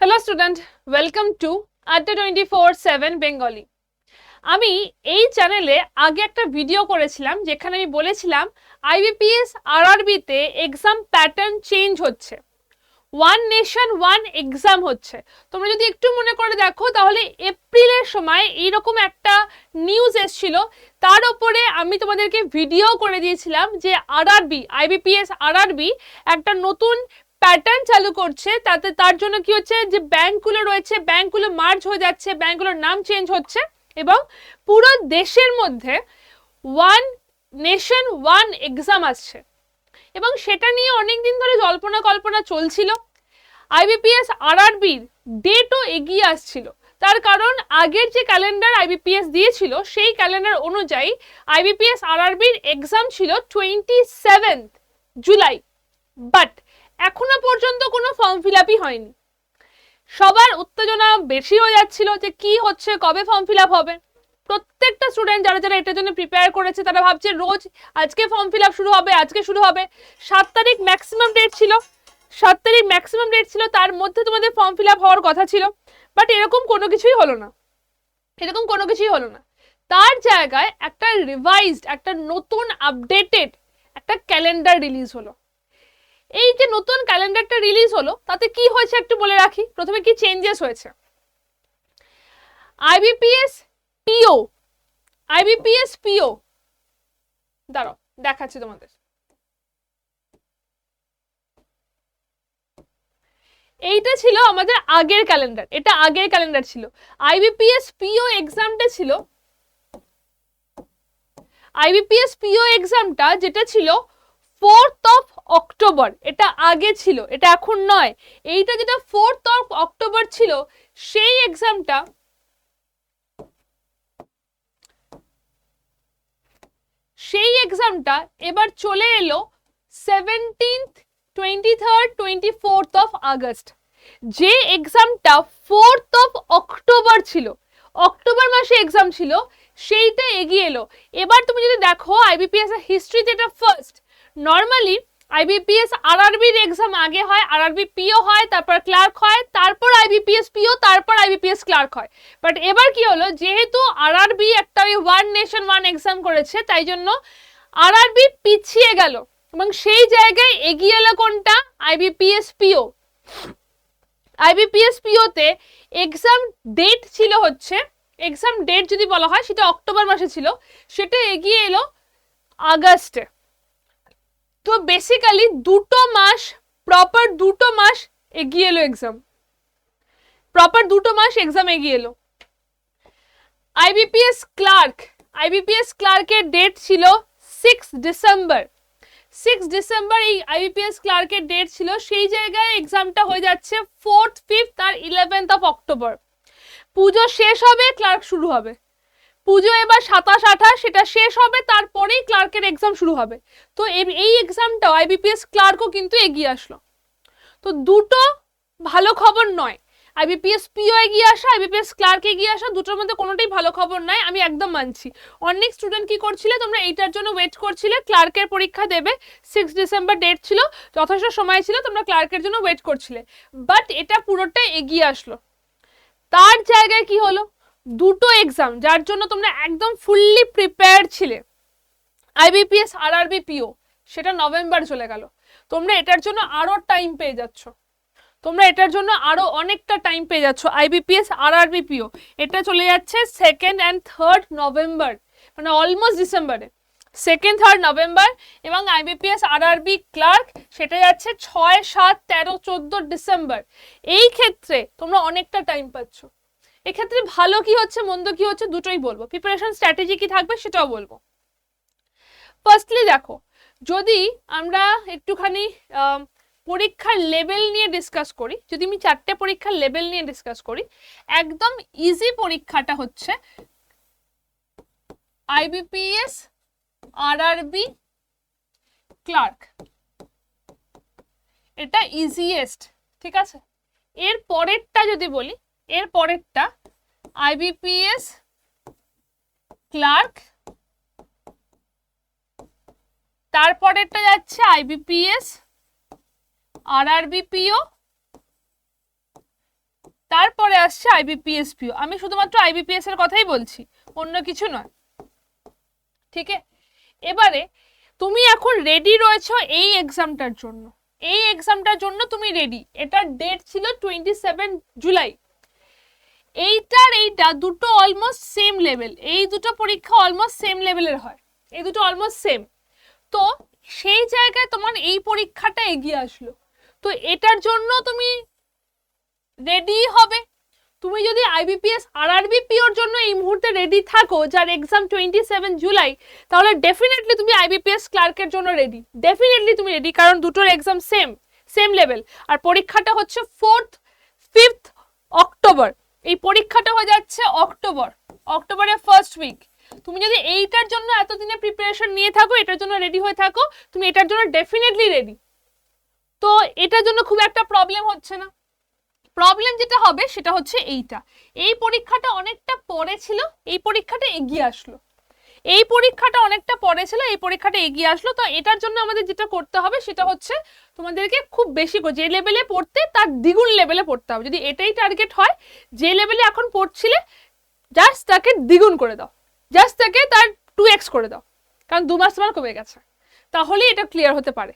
Hello student, welcome to Adda 24/7 Bengali. আমি এই চ্যানেলে আগে একটা ভিডিও করেছিলাম যেখানে আমি বলেছিলাম IBPS RRB তে এক্সাম প্যাটার্ন চেঞ্জ হচ্ছে, ওয়ান নেশন ওয়ান এক্সাম হচ্ছে। তোমরা যদি একটু মনে করে দেখো তাহলে এপ্রিলের সময় এইরকম একটা নিউজ এসেছিল, তার উপরে আমি তোমাদেরকে ভিডিও করে দিয়েছিলাম যে IBPS RRB একটা নতুন প্যাটার্ন চালু করছে, তার জন্য কি হচ্ছে যে ব্যাংকগুলো রয়েছে, ব্যাংকগুলো মার্জ হয়ে যাচ্ছে, ব্যাংকগুলোর নাম চেঞ্জ হচ্ছে এবং পুরো দেশের মধ্যে ওয়ান নেশন ওয়ান এক্সাম আসছে এবং সেটা নিয়ে অনেকদিন ধরে জল্পনা কল্পনা চলছিল। IBPS RRBর ডেটও এগিয়ে আসছিল, তার কারণ আগের যে ক্যালেন্ডার IBPS দিয়েছিল সেই ক্যালেন্ডার অনুযায়ী IBPS RRBর এক্সাম ছিল 27 জুলাই, বাট এখনো পর্যন্ত কোনো ফর্ম ফিল আপই হয়নি। সবার উত্তেজনা বেশি হয়ে যাচ্ছিল যে কি হচ্ছে, কবে ফর্ম ফিল আপ হবে। প্রত্যেকটা স্টুডেন্ট যারা যারা এটার জন্য প্রিপেয়ার করেছে তারা ভাবছে রোজ আজকে ফর্ম ফিল আপ শুরু হবে, আজকে শুরু হবে। 7 তারিখ ম্যাক্সিমাম ডেট ছিল, 7 তারিখ ম্যাক্সিমাম ডেট ছিল, তার মধ্যে তোমাদের ফর্ম ফিল আপ হওয়ার কথা ছিল, বাট এরকম কোনো কিছুই হলো না, এরকম কোনো কিছুই হলো না। তার জায়গায় একটা রিভাইজড, একটা নতুন আপডেটেড একটা ক্যালেন্ডার রিলিজ হলো। এই যে নতুন ক্যালেন্ডারটা রিলিজ হলো তাতে কি হয়েছে একটু বলে রাখি। প্রথমে কি চেঞ্জেস হয়েছে, IBPS PO দাঁড়াও দেখাচ্ছি তোমাদের। এইটা ছিল আমাদের আগের ক্যালেন্ডার, এটা আগের ক্যালেন্ডার ছিল। IBPS PO এক্সামটা ছিল, IBPS PO এক্সামটা যেটা ছিল 4th of অক্টোবর, এটা আগে ছিল, এটা এখন নয়। এইটা যেটা 4th of অক্টোবর ছিল সেই এক্সামটা এবার চলে এলো 17th, 23rd, 24th of August. যে এক্সামটা 4th of অক্টোবর ছিল, অক্টোবর মাসে এক্সাম ছিল, সেইটা এগিয়ে এলো। এবার তুমি যদি দেখো IBPS এর হিস্ট্রিতে এটা ফার্স্ট। নর্মালি IBPS RRBর এক্সাম আগে হয়, RRB PO হয়, তারপর ক্লার্ক হয়, তারপর IBPS PO, তারপর IBPS ক্লার্ক হয়। বাট এবার কি হলো, যেহেতু RRB একটা ওই ওয়ান নেশন ওয়ান এক্সাম করেছে, তাই জন্য RRB পিছিয়ে গেল এবং সেই জায়গায় এগিয়ে এলো কোনটা, IBPS PO। IBPS PO তে এক্সাম ডেট ছিল হচ্ছে, এক্সাম ডেট যদি বলা হয় সেটা অক্টোবর মাসে ছিল, সেটা এগিয়ে এলো আগস্টে। তো বেসিক্যালি দুটো মাস, প্রপার দুটো মাস এগিয়ে এলো এক্সাম, প্রপার দুটো মাস এক্সাম এগিয়ে এলো। IBPS ক্লার্কের ডেট ছিল 6 ডিসেম্বর, 6 ডিসেম্বর এই IBPS ক্লার্কের ডেট ছিল, সেই জায়গায় এক্সামটা হয়ে যাচ্ছে 4th, 5th R 11th of October. পুজো শেষ হবে, ক্লার্ক শুরু হবে। পুজো এবার 27, 28 সেটা শেষ হবে, তারপরেই ক্লার্কের এক্সাম শুরু হবে। তো এই এক্সামটাও IBPS ক্লার্কও কিন্তু এগিয়ে আসলো। তো দুটো ভালো খবর নয়, IBPS PO এগিয়ে আসা, IBPS ক্লার্ক এগিয়ে আসা, দুটোর মধ্যে কোনোটাই ভালো খবর নয়, আমি একদম মানছি। অনেক স্টুডেন্ট কি করছিলে, তোমরা এইটার জন্য ওয়েট করছিলে, ক্লার্কের পরীক্ষা দেবে, 6 ডিসেম্বর ডেট ছিল, যথেষ্ট সময় ছিল, তোমরা ক্লার্কের জন্য ওয়েট করছিলে, বাট এটা পুরোটা এগিয়ে আসলো। তার জায়গায় কি হলো, দুটো এক্সাম যার জন্য তোমরা একদম ফুললি প্রিপেয়ার ছিলে, IBPS RRB PO, সেটা নভেম্বর চলে গেল। তোমরা এটার জন্য আরো টাইম পেয়ে যাচ্ছ, তোমরা এটার জন্য আরো অনেকটা টাইম পেয়ে যাচ্ছ। IBPS RRB PO এটা চলে যাচ্ছে 2nd and 3rd নভেম্বর, মানে অলমোস্ট ডিসেম্বরে, 2nd, 3rd নভেম্বর। এবং IBPS RRB ক্লার্ক সেটা যাচ্ছে 6, 7, 13, 14 ডিসেম্বর। এই ক্ষেত্রে তোমরা অনেকটা টাইম পাচ্ছ। এক্ষেত্রে ভালো কি হচ্ছে মন্দ কি হচ্ছে দুটোই বলবো, প্রিপারেশন স্ট্র্যাটেজি কি থাকবে সেটাও বলবো। ফার্স্টলি দেখো, যদি আমরা একটুখানি পরীক্ষার লেভেল নিয়ে ডিসকাস করি, যদি আমি 4টে পরীক্ষার লেভেল নিয়ে ডিসকাস করি, একদম ইজি পরীক্ষাটা হচ্ছে IBPS RRB ক্লার্ক, এটা ইজিয়েস্ট, ঠিক আছে। এর পরেরটা যদি বলি, এর পরেরটা IBPS ক্লার্ক, তারপরেরটা যাচ্ছে IBPS RRB PO, তারপরে আসছে IBPS PO। আমি শুধুমাত্র IBPS এর কথাই বলছি, অন্য কিছু নয়, ঠিক আছে? এবারে তুমি এখন রেডি রয়েছো এই এক্সামটার জন্য, এই এক্সামটার জন্য তুমি রেডি। এটার ডেট ছিল 27 জুলাই। এইটা দুটো অলমোস্ট সেম লেভেল, এই দুটো পরীক্ষা অলমোস্ট সেম লেভেলের হয়, এই দুটো অলমোস্ট সেম। তো সেই জায়গায় তোমার এই পরীক্ষাটা এগিয়ে আসলো, তো এটার জন্য তুমি রেডি হবে। তুমি যদি IBPS RRB PO এর জন্য এই মুহূর্তে রেডি থাকো, যার এক্সাম 27 জুলাই, তাহলে ডেফিনেটলি তুমি IBPS ক্লার্কের জন্য রেডি, ডেফিনেটলি তুমি রেডি, কারণ দুটোর এক্সাম সেম লেভেল। আর পরীক্ষাটা হচ্ছে 4th 5th অক্টোবর, এই পরীক্ষাটা হয়ে যাচ্ছে অক্টোবরের ফার্স্ট উইক। তুমি যদি এইটার জন্য এতদিনে প্রিপারেশন নিয়ে থাকো, এটার জন্য রেডি হয়ে থাকো, তুমি এটার জন্য ডেফিনেটলি রেডি। তো এটার জন্য খুব একটা প্রবলেম হচ্ছে না। প্রবলেম যেটা হবে সেটা হচ্ছে এই পরীক্ষাটা অনেকটা পরে ছিল, এই পরীক্ষাটা এগিয়ে আসলো, এই পরীক্ষাটা অনেকটা পরে ছিল, এই পরীক্ষাটা এগিয়ে আসলো। তো এটার জন্য আমাদের যেটা করতে হবে সেটা হচ্ছে তোমাদেরকে খুব বেশি করে যে লেভেলে পড়তে তার দ্বিগুণ লেভেলে পড়তে হবে। যদি এটাই টার্গেট হয়, যে লেভেলে এখন পড়ছিলে জাস্ট তাকে দ্বিগুণ করে দাও, জাস্ট তাকে তার 2x করে দাও, কারণ 2 মাস তোমার কমে গেছে, তাহলেই এটা ক্লিয়ার হতে পারে।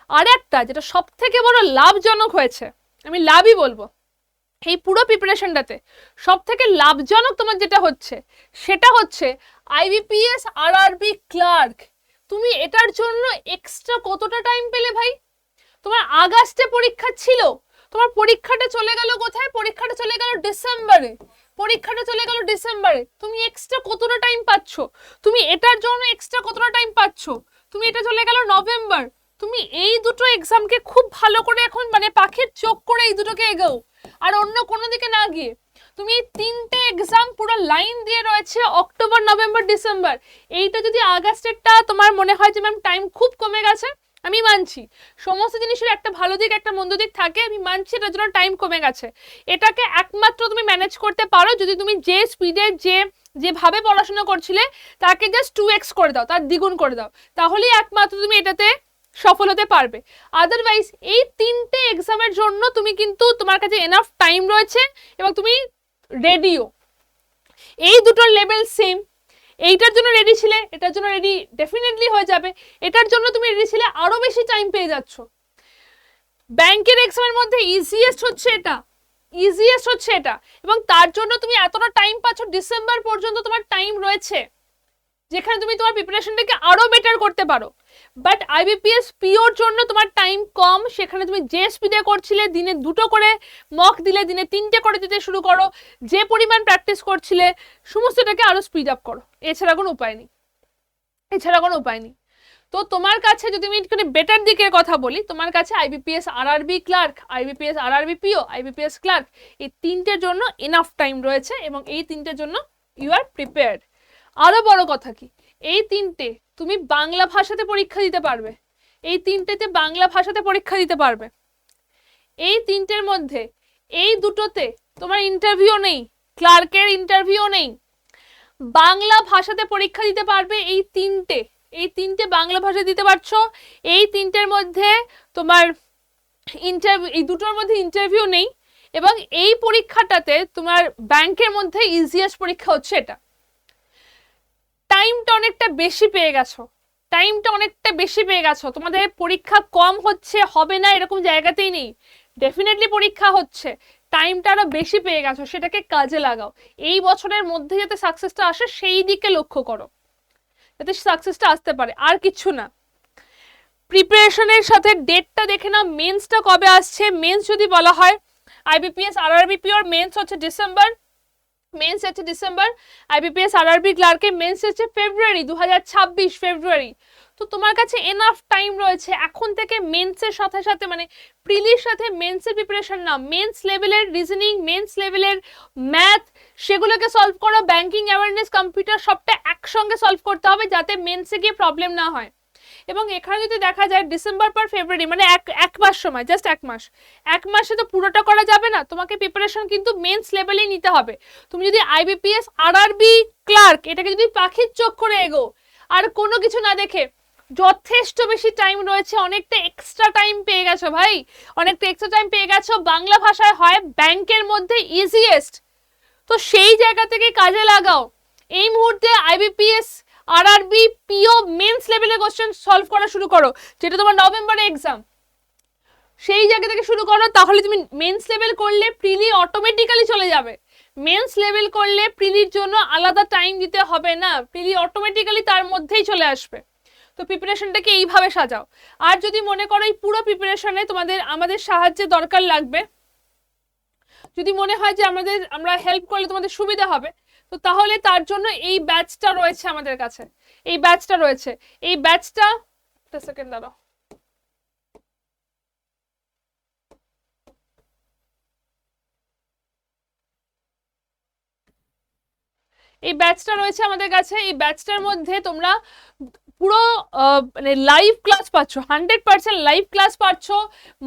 আর একটা যেটা সব থেকে বড় লাভজনক হয়েছে, আমি লাভই বলবো, এই পুরো প্রিপারেশনটাতে সব থেকে লাভজনক তোমার যেটা হচ্ছে সেটা হচ্ছে IBPS RRB ক্লার্ক। তুমি এটার জন্য এক্সট্রা কতটা টাইম পেলে ভাই? তোমার আগস্টে পরীক্ষা ছিল, তোমার পরীক্ষাটা চলে গেল কোথায়? পরীক্ষাটা চলে গেল ডিসেম্বরে, পরীক্ষাটা চলে গেল ডিসেম্বরে। তুমি এক্সট্রা কতটা টাইম পাচ্ছ? তুমি এটার জন্য এক্সট্রা কতটা টাইম পাচ্ছ? তুমি এটা চলে গেল নভেম্বর। তুমি এই দুটো এক্সামকে খুব ভালো করে এখন মানে পাখির চোখ করে এই দুটোকে এগোও, আর অন্য কোনো দিকে না গিয়ে। তুমি এই 3টে এক্সাম পুরো লাইন দিয়ে রয়েছে অক্টোবর, নভেম্বর, ডিসেম্বর। এইটা যদি আগস্টেরটা তোমার মনে হয় যে ম্যাম টাইম খুব কমে গেছে, আমি মানছি সমস্ত জিনিসের একটা ভালো দিক একটা মন্দ দিক থাকে, আমি মানছি এটার জন্য টাইম কমে গেছে। এটাকে একমাত্র তুমি ম্যানেজ করতে পারো যদি তুমি যে স্পিডে যেভাবে পড়াশোনা করছিলে তাকে জাস্ট 2x করে দাও, তার দ্বিগুণ করে দাও, তাহলেই একমাত্র তুমি এটাতে সফল হতে পারবে। আদারওয়াইজ এই 3টে এক্সামের জন্য তুমি কিন্তু তোমার কাছে এনাফ টাইম রয়েছে এবং তুমি রেডিও। এই দুটোর লেভেল সেম, এইটার জন্য রেডি ছিলে, এটার জন্য রেডি ডেফিনেটলি হয়ে যাবে। এটার জন্য তুমি রেডি ছিলে, আরো বেশি টাইম পেয়ে যাচ্ছ। ব্যাংকের এক্সামের মধ্যে ইজিয়েস্ট হচ্ছে এটা, এবং তার জন্য তুমি এতটা টাইম পাচ্ছ, ডিসেম্বর পর্যন্ত তোমার টাইম রয়েছে, যেখানে তুমি তোমার প্রিপারেশনটাকে আরো বেটার করতে পারো। বাট IBPS PO এর জন্য তোমার টাইম কম, সেখানে তুমি যে স্পিডে করছিলে, দিনে 2টো করে মক দিলে, দিনে 3টে করে দিতে শুরু করো, যে পরিমাণ প্র্যাকটিস করছিলে সমস্তটাকে আরো স্পিড আপ করো, এছাড়া কোনো উপায় নেই। তো তোমার কাছে যদি আমি একটু বেটার দিকের কথা বলি, তোমার কাছে IBPS RRB clerk, IBPS RRB PO, IBPS clerk, এই 3টের জন্য এনাফ টাইম রয়েছে এবং এই 3টের জন্য ইউ আর প্রিপেয়ার্ড। আরো বড় কথা কি, এই 3টে তুমি বাংলা ভাষাতে পরীক্ষা দিতে পারবে, এই 3টেতে বাংলা ভাষাতে পরীক্ষা দিতে পারবে। এই 3টের মধ্যে এই দুটোতে তোমার ইন্টারভিউ নেই, ক্লার্কের ইন্টারভিউ নেই, বাংলা ভাষাতে পরীক্ষা দিতে পারবে। এই 3টে বাংলা ভাষা দিতে পারছো। এই 3টের মধ্যে তোমার এই দুটোর মধ্যে ইন্টারভিউ নেই, এবং এই পরীক্ষাটাতে তোমার ব্যাংকের মধ্যে ইজিয়েস্ট পরীক্ষা হচ্ছে এটা। টাইমটা অনেকটা বেশি পেয়ে গেছো, তোমাদের পরীক্ষা কম হচ্ছে, হবে না এরকম জায়গাতেই নেই, ডেফিনেটলি পরীক্ষা হচ্ছে, টাইমটা আরো বেশি পেয়ে গেছো, সেটাকে কাজে লাগাও। এই বছরের মধ্যে যাতে সাকসেসটা আসে সেই দিকে লক্ষ্য করো, যাতে সাকসেসটা আসতে পারে, আর কিছু না। প্রিপারেশনের সাথে ডেটটা দেখে নাও, মেন্সটা কবে আসছে। মেন্স যদি বলা হয় IBPS RRB PO মেন্স হচ্ছে ডিসেম্বর, IBPS RRB ক্লার্কের মেন্স হচ্ছে ফেব্রুয়ারি, 2026 ফেব্রুয়ারি। তো তোমার কাছে এনাফ টাইম রয়েছে এখন থেকে মেন্সের সাথে সাথে, মানে প্রিলির সাথে মেন্সের প্রিপারেশন না, মেন্স লেভেলের রিজনিং, মেন্স লেভেলের ম্যাথ, সেগুলোকে সলভ করো। ব্যাংকিং অ্যাওয়ারনেস, কম্পিউটার, সবটা একসঙ্গে সলভ করতে হবে যাতে মেন্সে গিয়ে প্রবলেম না হয়। এবং এখানে যদি দেখা যায় ডিসেম্বর পর ফেব্রুয়ারি, মানে এক মাস সময়, জাস্ট এক মাসে তো পুরোটা করা যাবে না, তোমাকে প্রিপারেশন কিন্তু মেন্স লেভেলেই নিতে হবে। তুমি যদি IBPS RRB ক্লার্ক এটাকে যদি পাখির চোখ করে এগো, আর কোনো কিছু না দেখে যথেষ্ট বেশি টাইম রয়েছে, অনেকটা এক্সট্রা টাইম পেয়ে গেছো ভাই, অনেকটা এক্সট্রা টাইম পেয়ে গেছো। বাংলা ভাষায় হয় ব্যাংকের মধ্যে ইজিয়েস্ট, তো সেই জায়গা থেকে কাজে লাগাও। এই মুহূর্তে আইবিপিএস আরআরবি পিও মেন্স লেভেলের কোশ্চেন সলভ করা শুরু করো, যেটা তোমার নভেম্বরে এক্সাম, সেই জায়গা থেকে শুরু করো। তাহলে তুমি মেন্স লেভেল করলে প্রিলি অটোমেটিক্যালি চলে যাবে। মেন্স লেভেল করলে প্রিলির জন্য আলাদা টাইম দিতে হবে না, প্রিলি অটোমেটিক্যালি তার মধ্যেই চলে আসবে। তো প্রিপারেশনটাকে এইভাবে সাজাও। আর যদি মনে করো এই পুরো প্রিপারেশনে আমাদের সাহায্যের দরকার লাগবে, যদি মনে হয় যে আমরা হেল্প করলে তোমাদের সুবিধা হবে, তো তাহলে তার জন্য এই ব্যাচটা রয়েছে আমাদের কাছে, এই ব্যাচটা রয়েছে। এই ব্যাচটা একটা সেকেন্ড দাঁড়াও, এই ব্যাচটা রয়েছে আমাদের কাছে। এই ব্যাচটার মধ্যে তোমরা পুরো মানে লাইভ ক্লাস পাচ্ছ, 100% লাইভ ক্লাস পাচ্ছ,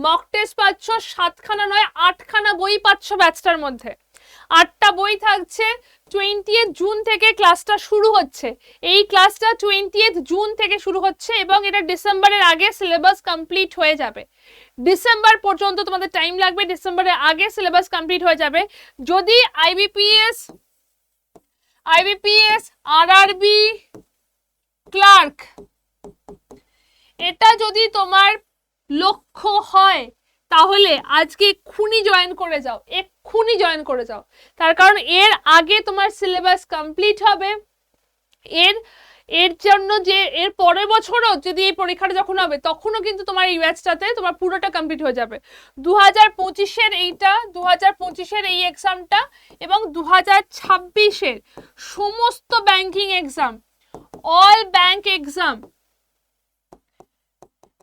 মক টেস্ট পাচ্ছ, 7খানা নয় 8খানা বই পাচ্ছ ব্যাচটার মধ্যে। 8টা বই থাকছে। 20th জুন থেকে ক্লাসটা শুরু হচ্ছে, এই ক্লাসটা 20th জুন থেকে শুরু হচ্ছে এবং এটা ডিসেম্বরের আগে সিলেবাস কমপ্লিট হয়ে যাবে। ডিসেম্বর পর্যন্ত তোমাদের টাইম লাগবে, ডিসেম্বরের আগে সিলেবাস কমপ্লিট হয়ে যাবে। যদি আইবিপিএস আরআরবি ক্লার্ক এটা যদি তোমার লক্ষ্য হয়, তাহলে আজকে এক্ষুনি জয়েন করে যাও, এক্ষুনি জয়েন করে যাও। তার কারণ এর আগে তোমার সিলেবাস কমপ্লিট হবে। এর জন্য যে এর পরের বছরও যদি এই পরীক্ষাটা যখন হবে, তখনও কিন্তু তোমার এই ব্যাচটাতে তোমার পুরোটা কমপ্লিট হয়ে যাবে। 2025-এর এই এক্সামটা এবং 2026-এর সমস্ত banking exam, all bank exam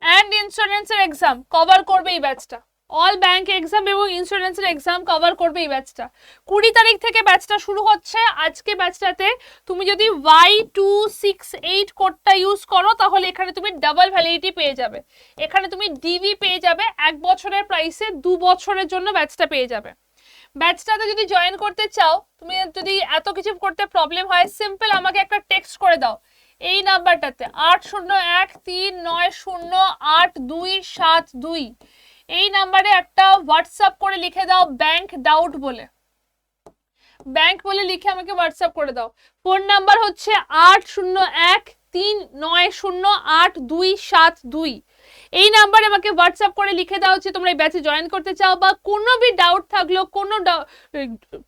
and ইন্স্যুরেন্সের এক্সাম কভার করবে এই ব্যাচটা। অল ব্যাংক এক্সাম এবং ইন্স্যুরেন্সের এক্সাম কভার করবে এই ব্যাচটা। 20 তারিখ থেকে ব্যাচটা শুরু হচ্ছে। আজকে ব্যাচটাতে তুমি যদি Y268 কোডটা ইউজ করো, তাহলে এখানে তুমি ডাবল ভ্যালিডিটি পেয়ে যাবে, এখানে তুমি ডিভি পেয়ে যাবে, 1 বছরের প্রাইসে 2 বছরের জন্য ব্যাচটা পেয়ে যাবে। ব্যাচটাতে যদি জয়েন করতে চাও, তুমি যদি এত কিছু করতে প্রবলেম হয়, সিম্পল আমাকে একটা টেক্সট করে দাও এই নাম্বারটাতে 8013908272, এই নাম্বারে একটা হোয়াটসঅ্যাপ করে লিখে দাও ব্যাংক ডাউট বলে, ব্যাংক বলে লিখে আমাকে হোয়াটসঅ্যাপ করে দাও। ফোন নাম্বার হচ্ছে 8013908272, এই নাম্বারে আমাকে হোয়াটসঅ্যাপ করে লিখে দাও যে তোমরা এই ব্যাচে জয়েন করতে চাও, বা কোনো বি ডাউট থাকলো, কোনো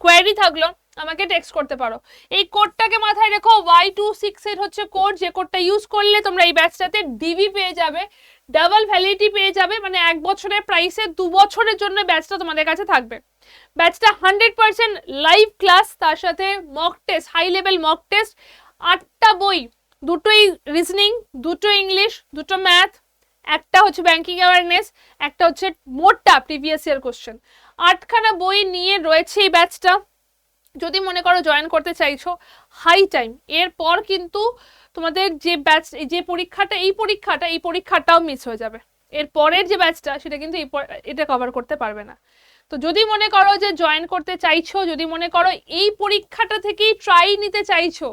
কোয়ারি থাকলো আমাকে টেক্সট করতে পারো। এই কোডটাকে মাথায় রেখো, Y268 হচ্ছে কোড, যে কোডটা ইউজ করলে তোমরা এই ব্যাচটাতে ডিভি পেয়ে যাবে, ডাবল ভ্যালিডিটি পেয়ে যাবে, মানে 1 বছরের প্রাইসে 2 বছরের জন্য ব্যাচটা তোমাদের কাছে থাকবে। ব্যাচটা 100% লাইভ ক্লাস, তার সাথে mock test, high level mock test, 8টা বই, 2টোই রিজনিং, 2টো ইংলিশ, 2টো ম্যাথ, একটা হচ্ছে ব্যাংকিং অ্যাওয়ারনেস, একটা হচ্ছে মোটটা প্রিভিয়াস ইয়ার কোশ্চেন। 8খানা বই নিয়ে রয়েছে এই ব্যাচটা। যদি মনে করো জয়েন করতে চাইছো, হাই টাইম, এরপর কিন্তু তোমাদের যে ব্যাচ, যে পরীক্ষাটা, এই পরীক্ষাটাও মিস হয়ে যাবে। এর পরের যে ব্যাচটা, সেটা কিন্তু এটা কভার করতে পারবে না। তো যদি মনে করো যে জয়েন করতে চাইছো, যদি মনে করো এই পরীক্ষাটা থেকেই ট্রাই নিতে চাইছো,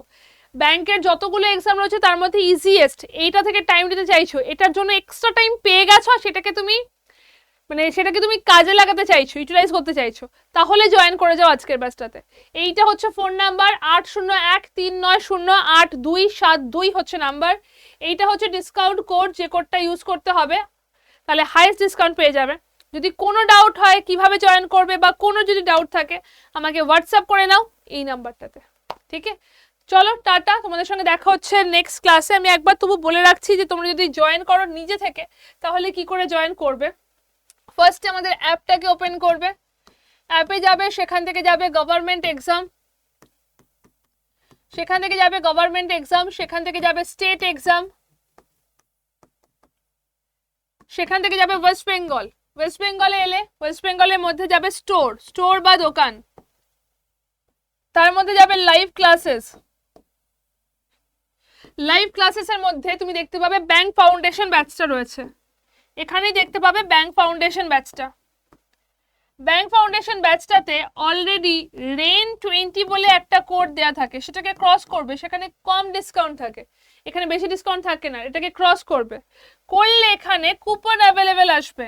ব্যাংকের যতগুলো এক্সাম রয়েছে তার মধ্যে ইজিয়েস্ট এইটা থেকে টাইম নিতে চাইছো, এটার জন্য এক্সট্রা টাইম পেয়ে গেছো, সেটাকে তুমি কাজে লাগাতে চাইছো, ইউটিলাইজ করতে চাইছো, তাহলে জয়েন করে যাও আজকের ব্যাচটাতে। এইটা হচ্ছে ফোন নাম্বার, 8013908272 হচ্ছে নাম্বার। এইটা হচ্ছে ডিসকাউন্ট কোড, যে কোডটা ইউজ করতে হবে, তাহলে হাইয়েস্ট ডিসকাউন্ট পেয়ে যাবে। যদি কোনো ডাউট হয় কিভাবে জয়েন করবে, বা কোনো যদি ডাউট থাকে, আমাকে হোয়াটসঅ্যাপ করে নাও এই নাম্বারটাতে, ঠিক আছে? চলো টাটা, তোমাদের সঙ্গে দেখা হচ্ছে নেক্সট ক্লাসে। আমি একবার তবু বলে রাখছি যে তোমরা যদি জয়েন করো নিজে থেকে, তাহলে কি করে জয়েন করবে। ফার্স্টে আমাদের অ্যাপটাকে ওপেন করবে, অ্যাপে যাবে, সেখান থেকে যাবে গভর্নমেন্ট এক্সাম, সেখান থেকে যাবে গভর্নমেন্ট এক্সাম, সেখান থেকে যাবে স্টেট এক্সাম, সেখান থেকে যাবে ওয়েস্ট বেঙ্গল। ওয়েস্ট বেঙ্গলে এলে ওয়েস্ট বেঙ্গলের মধ্যে যাবে স্টোর বা দোকান, তার মধ্যে যাবে লাইভ ক্লাসেস। লাইভ ক্লাসেসের মধ্যে তুমি দেখতে পাবে ব্যাংক ফাউন্ডেশন ব্যাচটা রয়েছে, এখানেই দেখতে পাবে ব্যাংক ফাউন্ডেশন ব্যাচটা। ব্যাংক ফাউন্ডেশন ব্যাচটাতে অলরেডি রেন 20 বলে একটা কোড দেয়া থাকে, সেটাকে ক্রস করবে, সেখানে কম ডিসকাউন্ট থাকে, এখানে বেশি ডিসকাউন্ট থাকে না, এটাকে ক্রস করবে, করলে এখানে কুপন অ্যাভেলেবেল আসবে,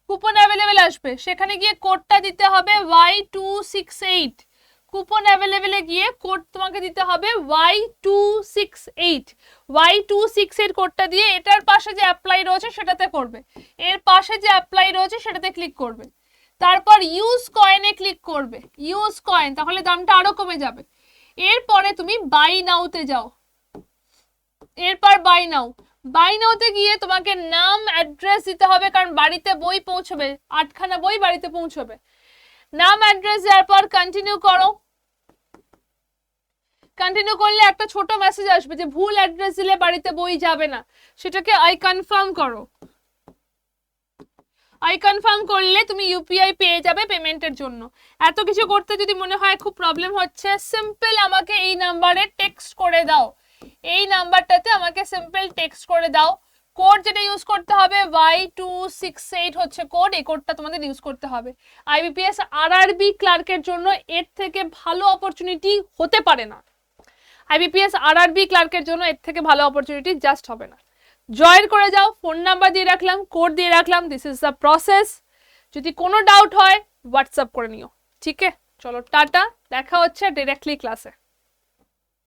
কুপন অ্যাভেলেবেল আসবে, সেখানে গিয়ে কোডটা দিতে হবে Y268, কুপন অ্যাভেলেবেলে গিয়ে কোড তোমাকে দিতে হবে Y268, Y268 কোডটা দিয়ে এটার পাশে যে অ্যাপ্লাই রয়েছে সেটাতে করবে, এর পাশে যে অ্যাপ্লাই রয়েছে সেটাতে ক্লিক করবে, তারপর ইউজ কয়েনে ক্লিক করবে, ইউজ কয়েন, তাহলে দামটা আরো কমে যাবে, এরপরে তুমি বাই নাওতে যাও, এরপর বাই নাও, বাই নাওতে গিয়ে তোমাকে নাম অ্যাড্রেস দিতে হবে, কারণ বাড়িতে বই পৌঁছবে, 8খানা বই বাড়িতে পৌঁছবে, নাম অ্যাড্রেস দেওয়ার পর কন্টিনিউ করো, কন্টিনিউ করলে একটা ছোট মেসেজ আসবে যে ভুল অ্যাড্রেস দিলে বাড়িতে বই যাবে না, সেটাকে আই কনফার্ম করো, আই কনফার্ম করলে তুমি ইউপিআই পেয়ে যাবে পেমেন্টের জন্য। এত কিছু করতে যদি মনে হয় খুব প্রবলেম হচ্ছে, সিম্পল আমাকে এই নাম্বারে টেক্সট করে দাও, এই নাম্বারটাতে আমাকে সিম্পল টেক্সট করে দাও, কোড যেটা ইউজ করতে হবে Y268 হচ্ছে কোড, এই কোডটা তোমাদের ইউজ করতে হবে। আইবিপিএস আরআরবি ক্লার্কের জন্য এর থেকে ভালো অপরচুনিটি হতে পারে না, আইবিপিএস আরআরবি ক্লার্কের জন্য এর থেকে ভালো অপরচুনিটি জাস্ট হবে না। জয়েন করে যাও, ফোন নাম্বার দিয়ে রাখলাম, কোড দিয়ে রাখলাম, দিস ইজ দ্য প্রসেস। যদি কোনো ডাউট হয় হোয়াটসঅ্যাপ করে নিও, ঠিক আছে? চলো টাটা, দেখা হচ্ছে ডিরেক্টলি ক্লাসে।